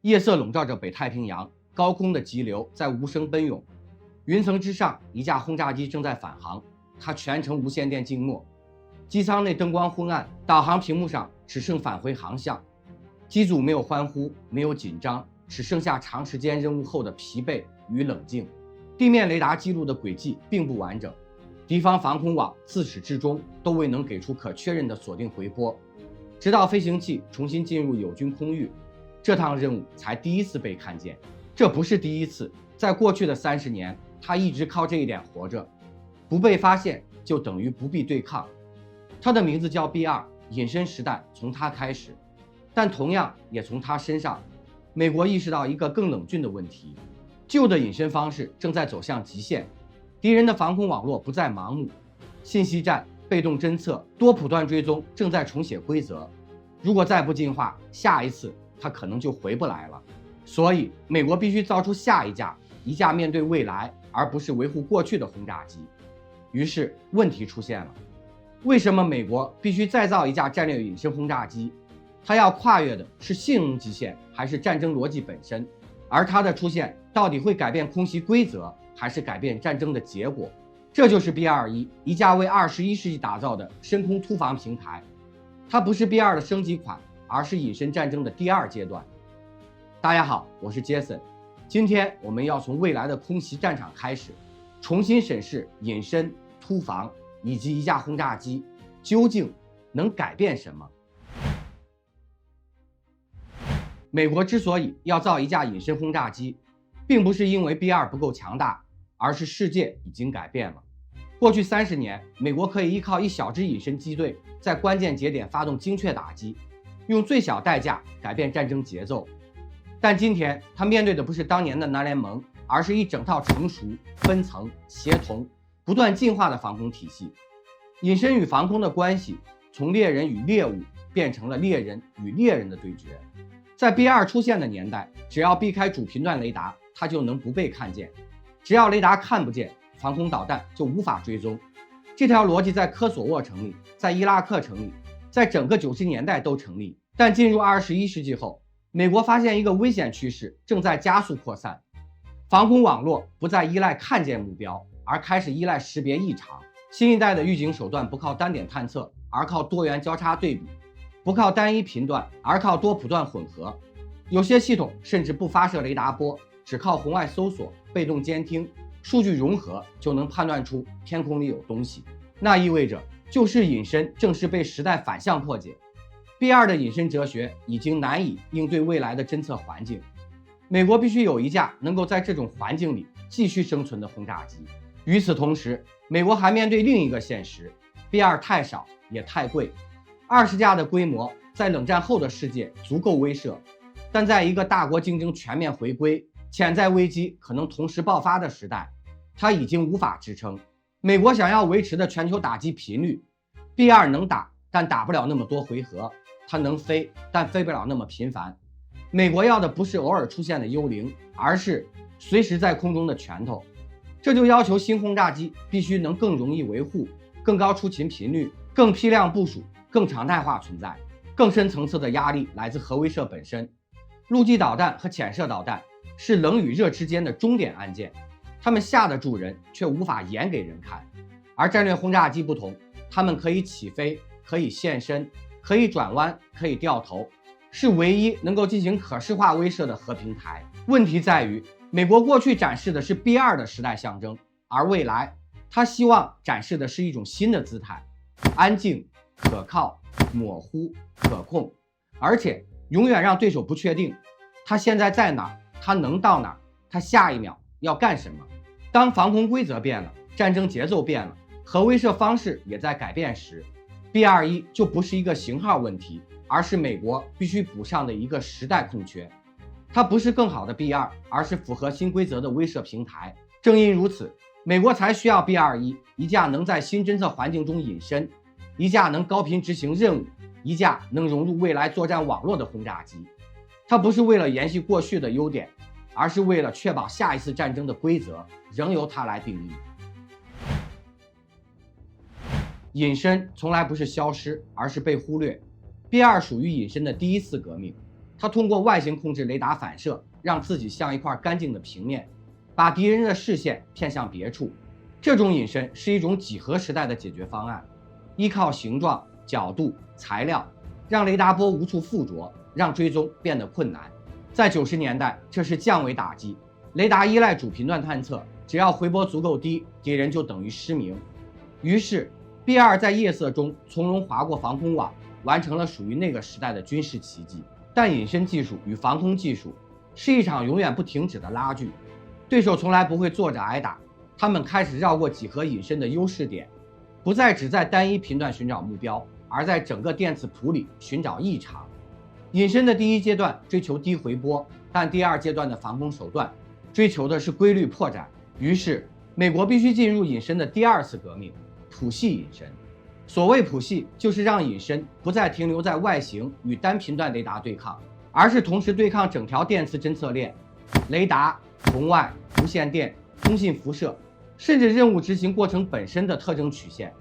夜色笼罩着北太平洋，高空的急流在无声奔涌，云层之上，一架轰炸机正在返航，它全程无线电静默，机舱内灯光昏暗，导航屏幕上只剩返回航向。机组没有欢呼，没有紧张，只剩下长时间任务后的疲惫与冷静。地面雷达记录的轨迹并不完整，敌方防空网自始至终都未能给出可确认的锁定回波，直到飞行器重新进入友军空域，这趟任务才第一次被看见。这不是第一次，在过去的30年，他一直靠这一点活着。不被发现就等于不必对抗。他的名字叫 B2， 隐身时代从他开始，但同样也从他身上，美国意识到一个更冷峻的问题：旧的隐身方式正在走向极限，敌人的防空网络不再盲目，信息战、被动侦测、多普段追踪正在重写规则。如果再不进化，下一次它可能就回不来了。所以，美国必须造出下一架面对未来而不是维护过去的轰炸机。于是，问题出现了：为什么美国必须再造一架战略隐身轰炸机？它要跨越的是性能极限，还是战争逻辑本身？而它的出现到底会改变空袭规则，还是改变战争的结果？这就是 B-21， 一架为21世纪打造的深空突防平台。它不是 B2 的升级款，而是隐身战争的第2阶段。大家好，我是 Jason， 今天我们要从未来的空袭战场开始，重新审视隐身、突防以及一架轰炸机究竟能改变什么。美国之所以要造一架隐身轰炸机，并不是因为 B2 不够强大，而是世界已经改变了。过去30年，美国可以依靠一小支隐身机队，在关键节点发动精确打击，用最小代价改变战争节奏。但今天，他面对的不是当年的南联盟，而是一整套成熟、分层、协同、不断进化的防空体系。隐身与防空的关系，从猎人与猎物变成了猎人与猎人的对决。在 B2 出现的年代，只要避开主频段雷达，它就能不被看见；只要雷达看不见，防空导弹就无法追踪。这条逻辑在科索沃成立，在伊拉克成立，在整个90年代都成立。但进入21世纪后，美国发现一个危险趋势正在加速扩散，防空网络不再依赖看见目标，而开始依赖识别异常。新一代的预警手段不靠单点探测，而靠多元交叉对比；不靠单一频段，而靠多普段混合。有些系统甚至不发射雷达波，只靠红外搜索、被动监听，数据融合就能判断出天空里有东西。那意味着旧式隐身正式被时代反向破解。B2 的隐身哲学已经难以应对未来的侦测环境，美国必须有一架能够在这种环境里继续生存的轰炸机。与此同时，美国还面对另一个现实： B2 太少也太贵。20架的规模在冷战后的世界足够威慑，但在一个大国竞争全面回归、潜在危机可能同时爆发的时代，它已经无法支撑。美国想要维持的全球打击频率， B2 能打，但打不了那么多回合；它能飞，但飞不了那么频繁。美国要的不是偶尔出现的幽灵，而是随时在空中的拳头。这就要求新轰炸机必须能更容易维护、更高出勤频率、更批量部署、更常态化存在。更深层次的压力来自核威慑本身。陆基导弹和潜射导弹是冷与热之间的终点按键，它们吓得住人，却无法演给人看。而战略轰炸机不同，它们可以起飞，可以现身，可以转弯，可以掉头，是唯一能够进行可视化威慑的核平台。问题在于，美国过去展示的是 B2 的时代象征，而未来它希望展示的是一种新的姿态：安静、可靠、模糊、可控，而且永远让对手不确定他现在在哪儿，他能到哪儿，他下一秒要干什么。当防空规则变了，战争节奏变了，核威慑方式也在改变时， B-21 就不是一个型号问题，而是美国必须补上的一个时代空缺。它不是更好的 B2， 而是符合新规则的威慑平台。正因如此，美国才需要 B-21， 一架能在新侦测环境中隐身，一架能高频执行任务，一架能融入未来作战网络的轰炸机。它不是为了延续过去的优点，而是为了确保下一次战争的规则仍由它来定义。隐身从来不是消失，而是被忽略。B2 属于隐身的第一次革命，它通过外形控制雷达反射，让自己像一块干净的平面，把敌人的视线偏向别处。这种隐身是一种几何时代的解决方案，依靠形状、角度、材料，让雷达波无处附着，让追踪变得困难。在90年代，这是降维打击。雷达依赖主频段探测，只要回波足够低，敌人就等于失明。于是 B2 在夜色中从容划过防空网，完成了属于那个时代的军事奇迹。但隐身技术与防空技术是一场永远不停止的拉锯，对手从来不会坐着挨打，他们开始绕过几何隐身的优势点，不再只在单一频段寻找目标，而在整个电磁谱里寻找异常。隐身的第一阶段追求低回波，但第二阶段的防空手段追求的是规律破绽。于是美国必须进入隐身的第二次革命——谱系隐身。所谓谱系，就是让隐身不再停留在外形与单频段雷达对抗，而是同时对抗整条电磁侦测链，雷达、红外、无线电、通信辐射，甚至任务执行过程本身的特征曲线。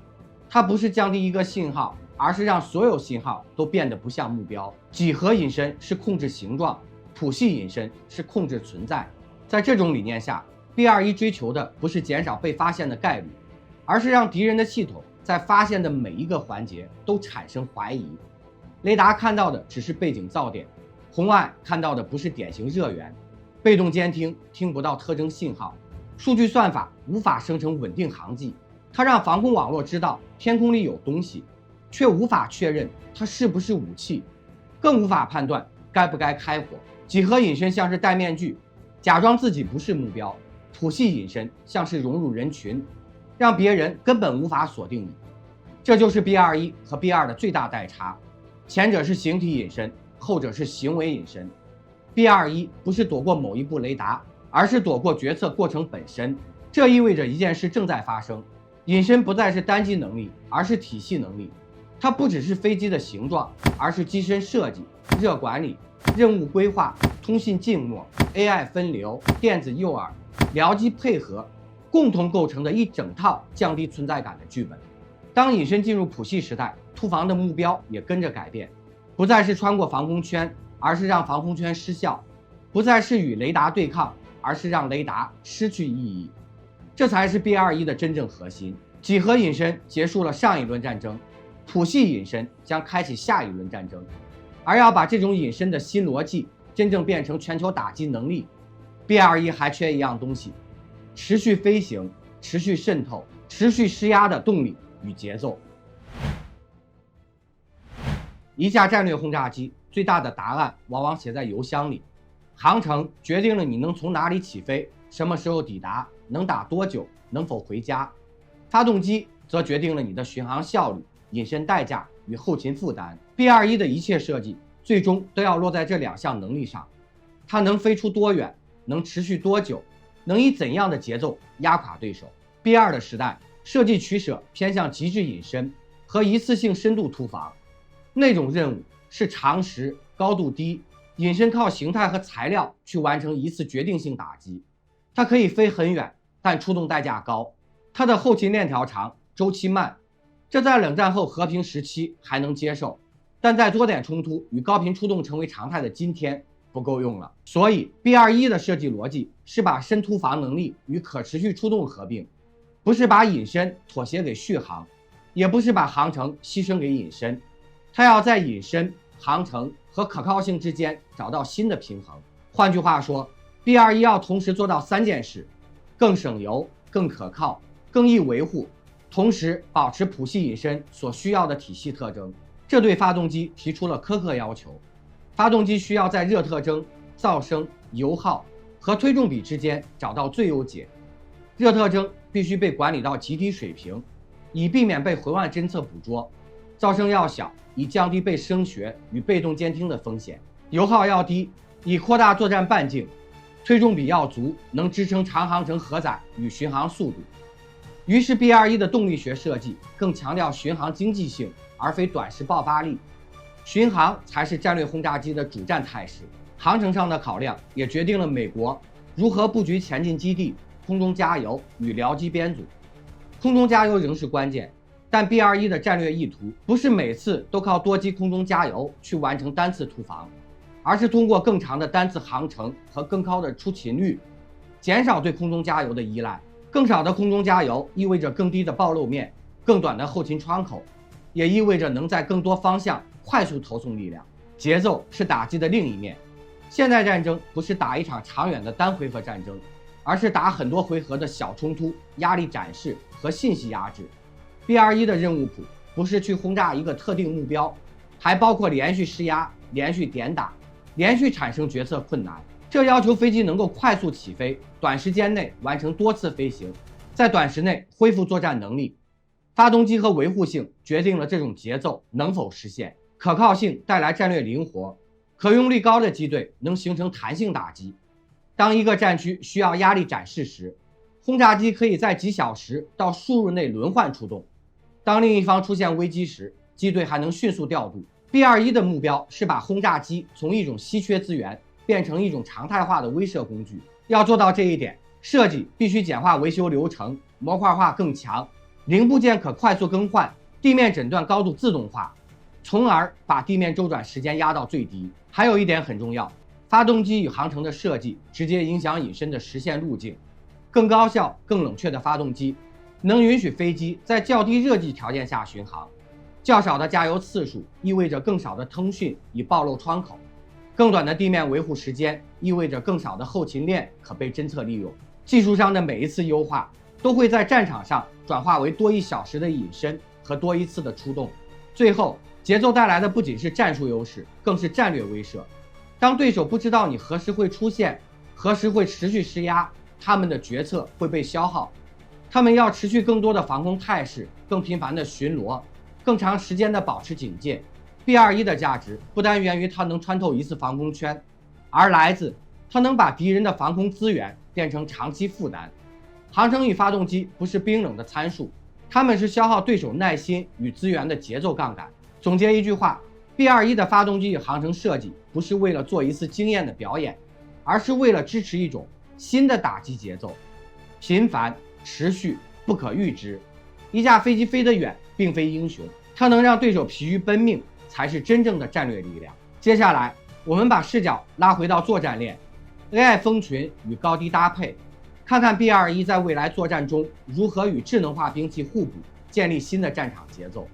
它不是降低一个信号，而是让所有信号都变得不像目标。几何隐身是控制形状，谱系隐身是控制存在。在这种理念下， B21 追求的不是减少被发现的概率，而是让敌人的系统在发现的每一个环节都产生怀疑。雷达看到的只是背景噪点，红外看到的不是典型热源，被动监听听不到特征信号，数据算法无法生成稳定航迹。它让防空网络知道天空里有东西，却无法确认它是不是武器，更无法判断该不该开火。几何隐身像是戴面具，假装自己不是目标；谱系隐身像是融入人群，让别人根本无法锁定你。这就是 B21 和 B2 的最大代差，前者是形体隐身，后者是行为隐身。B21 不是躲过某一部雷达，而是躲过决策过程本身。这意味着一件事正在发生，隐身不再是单机能力，而是体系能力。它不只是飞机的形状，而是机身设计、热管理、任务规划、通信静默、AI 分流、电子诱饵、僚机配合，共同构成的一整套降低存在感的剧本。当隐身进入谱系时代，突防的目标也跟着改变，不再是穿过防空圈，而是让防空圈失效；不再是与雷达对抗，而是让雷达失去意义。这才是 B21 的真正核心。几何隐身结束了上一轮战争，谱系隐身将开启下一轮战争。而要把这种隐身的新逻辑真正变成全球打击能力， B21 还缺一样东西：持续飞行、持续渗透、持续施压的动力与节奏。一架战略轰炸机最大的答案往往写在油箱里，航程决定了你能从哪里起飞，什么时候抵达，能打多久，能否回家。发动机则决定了你的巡航效率、隐身代价与后勤负担。B21 的一切设计最终都要落在这两项能力上：它能飞出多远，能持续多久，能以怎样的节奏压垮对手。B2 的时代设计取舍偏向极致隐身和一次性深度突防，那种任务是长时、高度低，隐身靠形态和材料去完成一次决定性打击。它可以飞很远，但出动代价高，它的后勤链条长，周期慢，这在冷战后和平时期还能接受，但在多点冲突与高频出动成为常态的今天不够用了。所以 B21 的设计逻辑是把深突防能力与可持续出动合并，不是把隐身妥协给续航，也不是把航程牺牲给隐身，它要在隐身、航程和可靠性之间找到新的平衡。换句话说， B21 要同时做到3件事：更省油、更可靠、更易维护，同时保持谱系隐身所需要的体系特征。这对发动机提出了苛刻要求，发动机需要在热特征、噪声、油耗和推重比之间找到最优解。热特征必须被管理到极低水平，以避免被混乱侦测捕捉；噪声要小，以降低被声学与被动监听的风险；油耗要低，以扩大作战半径；推重比要足，能支撑长航程荷载与巡航速度。于是 B21 的动力学设计更强调巡航经济性，而非短时爆发力。巡航才是战略轰炸机的主战态势。航程上的考量也决定了美国如何布局前进基地、空中加油与僚机编组。空中加油仍是关键，但 B21 的战略意图不是每次都靠多机空中加油去完成单次突防，而是通过更长的单次航程和更高的出勤率，减少对空中加油的依赖。更少的空中加油意味着更低的暴露面、更短的后勤窗口，也意味着能在更多方向快速投送力量。节奏是打击的另一面。现代战争不是打一场长远的单回合战争，而是打很多回合的小冲突、压力展示和信息压制。B-21的任务谱不是去轰炸一个特定目标，还包括连续施压、连续点打、连续产生决策困难。这要求飞机能够快速起飞，短时间内完成多次飞行，在短时内恢复作战能力。发动机和维护性决定了这种节奏能否实现。可靠性带来战略灵活，可用率高的机队能形成弹性打击。当一个战区需要压力展示时，轰炸机可以在几小时到数日内轮换出动。当另一方出现危机时，机队还能迅速调度。B-21的目标是把轰炸机从一种稀缺资源变成一种常态化的威慑工具。要做到这一点，设计必须简化维修流程，模块化更强，零部件可快速更换，地面诊断高度自动化，从而把地面周转时间压到最低。还有一点很重要，发动机与航程的设计直接影响隐身的实现路径。更高效、更冷却的发动机能允许飞机在较低热季条件下巡航。较少的加油次数意味着更少的通讯与暴露窗口，更短的地面维护时间意味着更少的后勤链可被侦测利用。技术上的每一次优化都会在战场上转化为多1小时的隐身和多一次的出动。最后，节奏带来的不仅是战术优势，更是战略威慑。当对手不知道你何时会出现，何时会持续施压，他们的决策会被消耗。他们要持续更多的防空态势，更频繁的巡逻，更长时间的保持警戒。B-21的价值不单源于它能穿透一次防空圈，而来自它能把敌人的防空资源变成长期负担。航程与发动机不是冰冷的参数，它们是消耗对手耐心与资源的节奏杠杆。总结一句话， B-21的发动机与航程设计不是为了做一次惊艳的表演，而是为了支持一种新的打击节奏，频繁、持续、不可预知。一架飞机飞得远并非英雄，它能让对手疲于奔命才是真正的战略力量。接下来我们把视角拉回到作战链， AI 蜂群与高低搭配，看看 B-21在未来作战中如何与智能化兵器互补，建立新的战场节奏。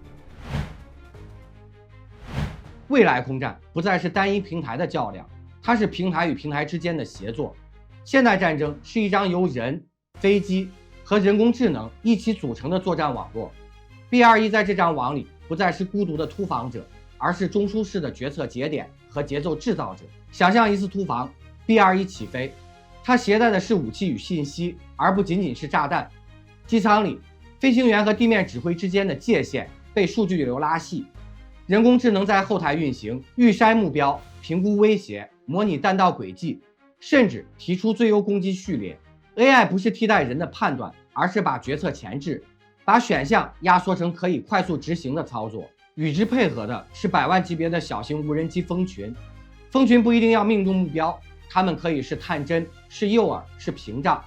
未来空战不再是单一平台的较量，它是平台与平台之间的协作。现代战争是一张由人、飞机和人工智能一起组成的作战网络。B-21在这张网里不再是孤独的突防者，而是中枢式的决策节点和节奏制造者。想象一次突防， B-21起飞，它携带的是武器与信息，而不仅仅是炸弹。机舱里，飞行员和地面指挥之间的界限被数据流拉细，人工智能在后台运行，预筛目标，评估威胁，模拟弹道轨迹，甚至提出最优攻击序列。AI 不是替代人的判断，而是把决策前置，把选项压缩成可以快速执行的操作。与之配合的是百万级别的小型无人机蜂群。蜂群不一定要命中目标，它们可以是探针，是诱饵，是屏障。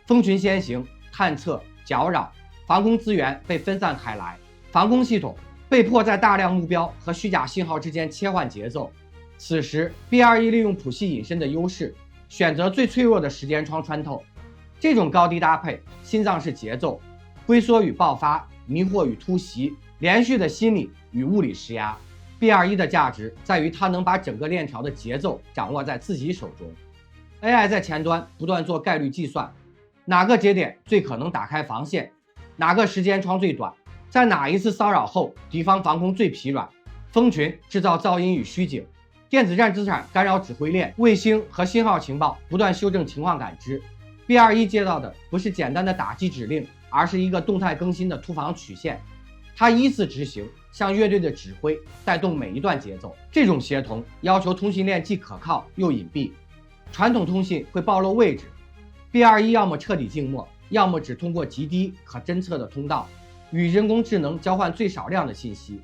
蜂群先行，探测、搅扰，防空资源被分散开来，防空系统被迫在大量目标和虚假信号之间切换节奏。此时 B-21利用谱系隐身的优势，选择最脆弱的时间窗穿透。这种高低搭配，心脏是节奏，龟缩与爆发，迷惑与突袭，连续的心理与物理施压。B-21的价值在于它能把整个链条的节奏掌握在自己手中。AI 在前端不断做概率计算，哪个节点最可能打开防线，哪个时间窗最短，在哪一次骚扰后敌方防空最疲软。蜂群制造噪音与虚警，电子战资产干扰指挥链，卫星和信号情报不断修正情况感知。B-21接到的不是简单的打击指令，而是一个动态更新的突防曲线。它依次执行，像乐队的指挥，带动每一段节奏。这种协同要求通信链既可靠又隐蔽。传统通信会暴露位置， B-21要么彻底静默，要么只通过极低可侦测的通道与人工智能交换最少量的信息。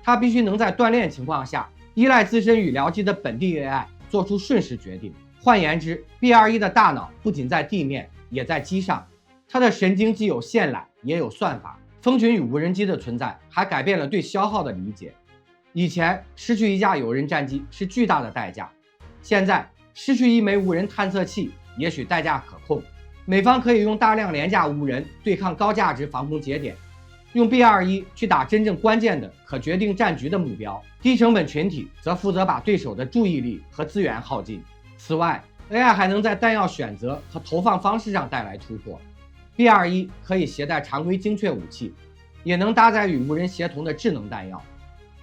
它必须能在锻炼情况下，依赖自身与僚机的本地 AI 做出瞬时决定。换言之， B-21的大脑不仅在地面，也在机上，它的神经既有线缆，也有算法。蜂群与无人机的存在还改变了对消耗的理解。以前失去一架有人战机是巨大的代价，现在失去一枚无人探测器，也许代价可控。美方可以用大量廉价无人对抗高价值防空节点，用 B-21去打真正关键的可决定战局的目标，低成本群体则负责把对手的注意力和资源耗尽。此外， AI 还能在弹药选择和投放方式上带来突破。B-21可以携带常规精确武器，也能搭载与无人协同的智能弹药。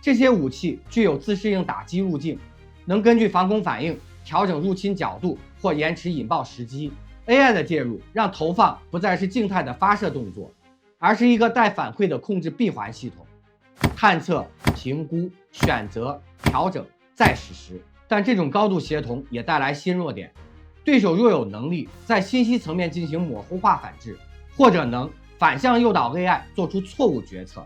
这些武器具有自适应打击路径，能根据防空反应调整入侵角度或延迟引爆时机。AI 的介入让投放不再是静态的发射动作，而是一个带反馈的控制闭环系统，探测、评估、选择、调整，再实施。但这种高度协同也带来新弱点，对手若有能力在信息层面进行模糊化反制，或者能反向诱导 AI 做出错误决策，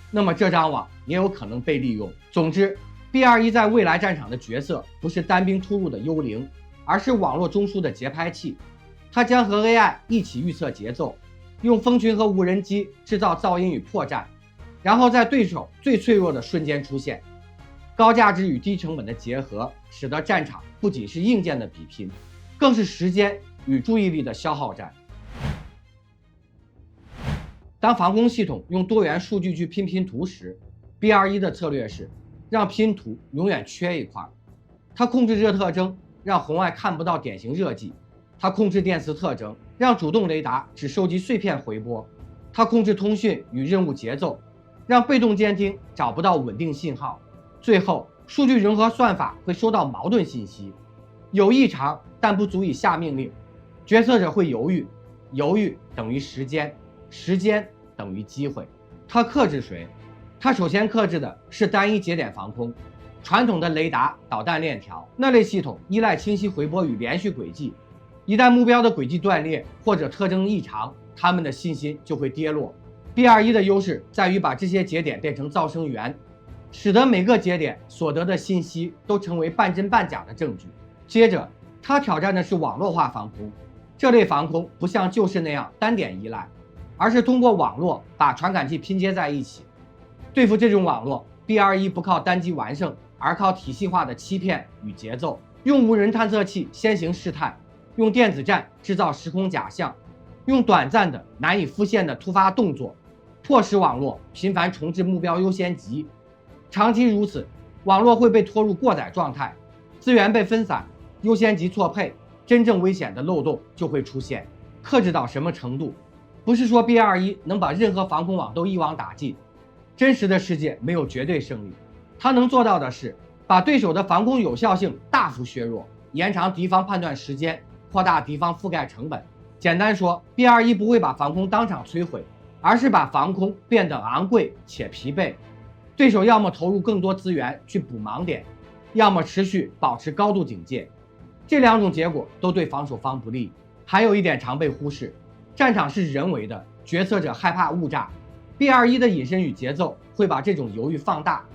那么这张网也有可能被利用。总之 ，B-21在未来战场的角色不是单兵突入的幽灵，而是网络中枢的节拍器。它将和 AI 一起预测节奏，用蜂群和无人机制造噪音与破绽，然后在对手最脆弱的瞬间出现。高价值与低成本的结合，使得战场不仅是硬件的比拼，更是时间与注意力的消耗战。当防空系统用多元数据去拼图时， B-21的策略是让拼图永远缺一块。它控制热特征，让红外看不到典型热迹；它控制电磁特征，让主动雷达只收集碎片回波；它控制通讯与任务节奏，让被动监听找不到稳定信号。最后，数据融合算法会收到矛盾信息，有异常但不足以下命令，决策者会犹豫，犹豫等于时间，时间等于机会。它克制谁？它首先克制的是单一节点防空，传统的雷达、导弹链条那类系统依赖清晰回波与连续轨迹，一旦目标的轨迹断裂或者特征异常，他们的信心就会跌落。B-21的优势在于把这些节点变成噪声源，使得每个节点所得的信息都成为半真半假的证据。接着，它挑战的是网络化防空。这类防空不像旧式那样单点依赖，而是通过网络把传感器拼接在一起。对付这种网络， B-21不靠单机完胜，而靠体系化的欺骗与节奏。用无人探测器先行试探，用电子战制造时空假象，用短暂的难以复现的突发动作，迫使网络频繁重置目标优先级。长期如此，网络会被拖入过载状态，资源被分散，优先级错配，真正危险的漏洞就会出现。克制到什么程度？不是说 B-21能把任何防空网都一网打尽，真实的世界没有绝对胜利。它能做到的是把对手的防空有效性大幅削弱，延长敌方判断时间，扩大敌方覆盖成本。简单说， B-21不会把防空当场摧毁，而是把防空变得昂贵且疲惫。对手要么投入更多资源去补盲点，要么持续保持高度警戒。这两种结果都对防守方不利。还有一点常被忽视，战场是人为的，决策者害怕误炸。B-21的隐身与节奏会把这种犹豫放大，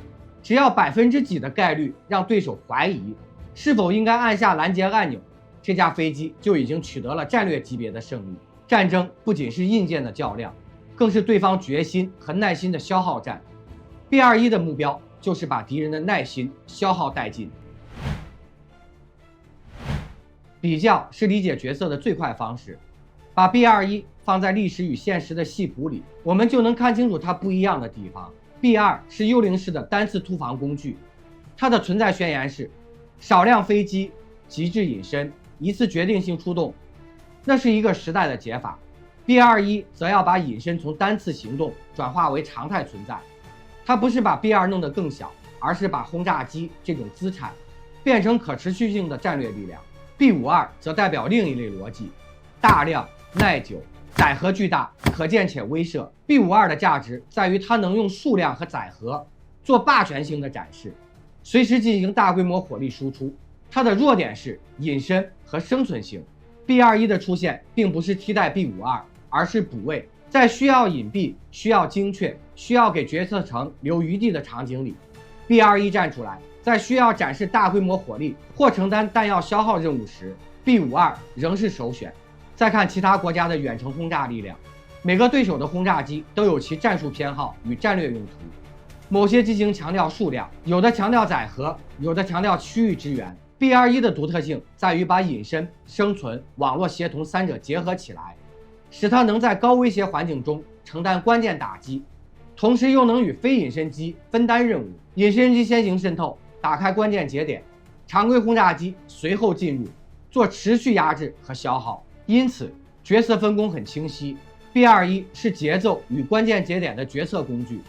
只要几% 的概率让对手怀疑是否应该按下拦截按钮，这架飞机就已经取得了战略级别的胜利。战争不仅是硬件的较量，更是对方决心和耐心的消耗战。B-21的目标就是把敌人的耐心消耗殆尽。比较是理解角色的最快方式，把 B-21放在历史与现实的系谱里，我们就能看清楚它不一样的地方。B-2是幽灵式的单次突防工具，它的存在宣言是少量飞机、极致隐身、一次决定性出动，那是一个时代的解法。B-21则要把隐身从单次行动转化为常态存在。它不是把 B-2弄得更小，而是把轰炸机这种资产变成可持续性的战略力量。B-52则代表另一类逻辑，大量、耐久、载荷巨大、可见且威慑。B-52的价值在于它能用数量和载荷做霸权性的展示，随时进行大规模火力输出。它的弱点是隐身和生存性。B-21的出现并不是替代 B-52，而是补位。在需要隐蔽、需要精确、需要给决策层留余地的场景里， B-21站出来；在需要展示大规模火力或承担弹药消耗任务时， B-52仍是首选。再看其他国家的远程轰炸力量，每个对手的轰炸机都有其战术偏好与战略用途，某些机型强调数量，有的强调载荷，有的强调区域支援。BR1的独特性在于把隐身、生存、网络协同三者结合起来，使它能在高威胁环境中承担关键打击，同时又能与非隐身机分担任务。隐身机先行渗透，打开关键节点，常规轰炸机随后进入，做持续压制和消耗。因此，角色分工很清晰。B21是节奏与关键节点的决策工具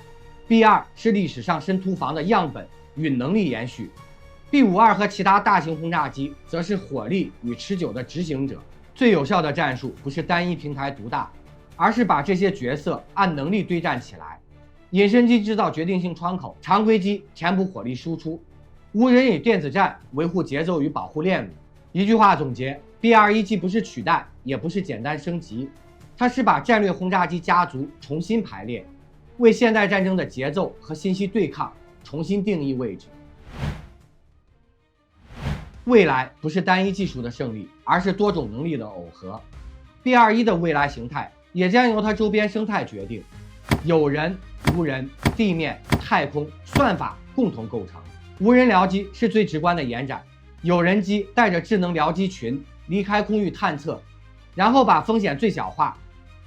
，B2是历史上深突防的样本与能力延续。B52和其他大型轰炸机则是火力与持久的执行者。最有效的战术不是单一平台独大，而是把这些角色按能力对战起来。隐身机制造决定性窗口，常规机填补火力输出，无人与电子战维护节奏与保护链路。一句话总结 ：B21既不是取代，也不是简单升级，它是把战略轰炸机家族重新排列，为现代战争的节奏和信息对抗重新定义位置。未来不是单一技术的胜利，而是多种能力的耦合。B21的未来形态也将由它周边生态决定，有人、无人、地面、太空、算法共同构成。无人僚机是最直观的延展，有人机带着智能僚机群离开空域探测，然后把风险最小化。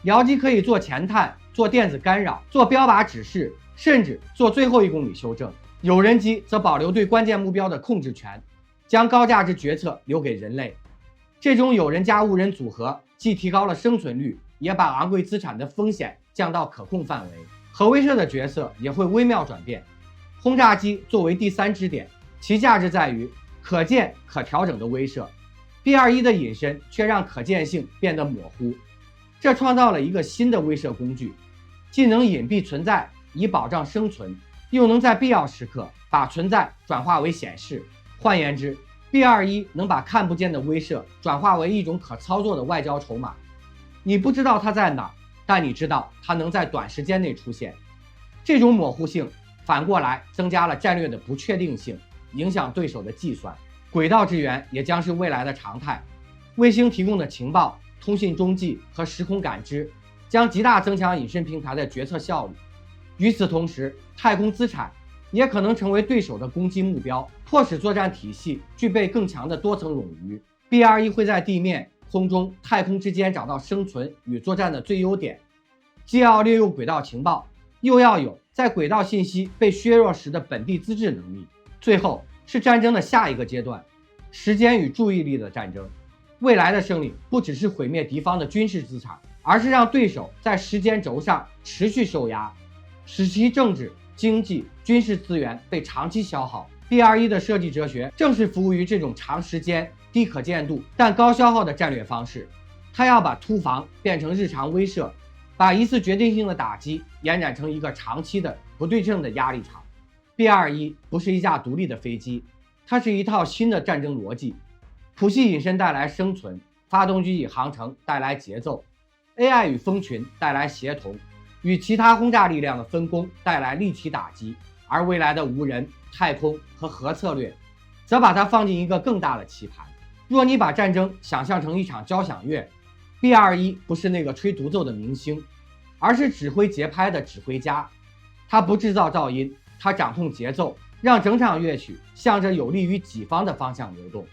僚机可以做前探、做电子干扰、做标靶指示，甚至做最后1公里修正。有人机则保留对关键目标的控制权，将高价值决策留给人类。这种有人加无人组合，既提高了生存率，也把昂贵资产的风险降到可控范围。核威慑的角色也会微妙转变。轰炸机作为第3支点，其价值在于可见可调整的威慑。B21的隐身却让可见性变得模糊，这创造了一个新的威慑工具，既能隐蔽存在以保障生存，又能在必要时刻把存在转化为显示。换言之， B21能把看不见的威慑转化为一种可操作的外交筹码。你不知道它在哪，但你知道它能在短时间内出现。这种模糊性反过来增加了战略的不确定性，影响对手的计算。轨道支援也将是未来的常态，卫星提供的情报、通信中继和时空感知将极大增强隐身平台的决策效率。与此同时，太空资产也可能成为对手的攻击目标，迫使作战体系具备更强的多层冗余。B21会在地面、空中、太空之间找到生存与作战的最优点，既要利用轨道情报，又要有在轨道信息被削弱时的本地自制能力。最后是战争的下一个阶段，时间与注意力的战争。未来的胜利不只是毁灭敌方的军事资产，而是让对手在时间轴上持续受压，使其政治、经济、军事资源被长期消耗。B21的设计哲学正是服务于这种长时间、低可见度但高消耗的战略方式。它要把突防变成日常威慑，把一次决定性的打击延展成一个长期的不对称的压力场。B21不是一架独立的飞机，它是一套新的战争逻辑。谱系隐身带来生存，发动机与航程带来节奏， AI 与蜂群带来协同，与其他轰炸力量的分工带来立体打击。而未来的无人、太空和核策略则把它放进一个更大的棋盘。若你把战争想象成一场交响乐， B21不是那个吹独奏的明星，而是指挥节拍的指挥家。他不制造噪音，他掌控节奏，让整场乐曲向着有利于己方的方向流动。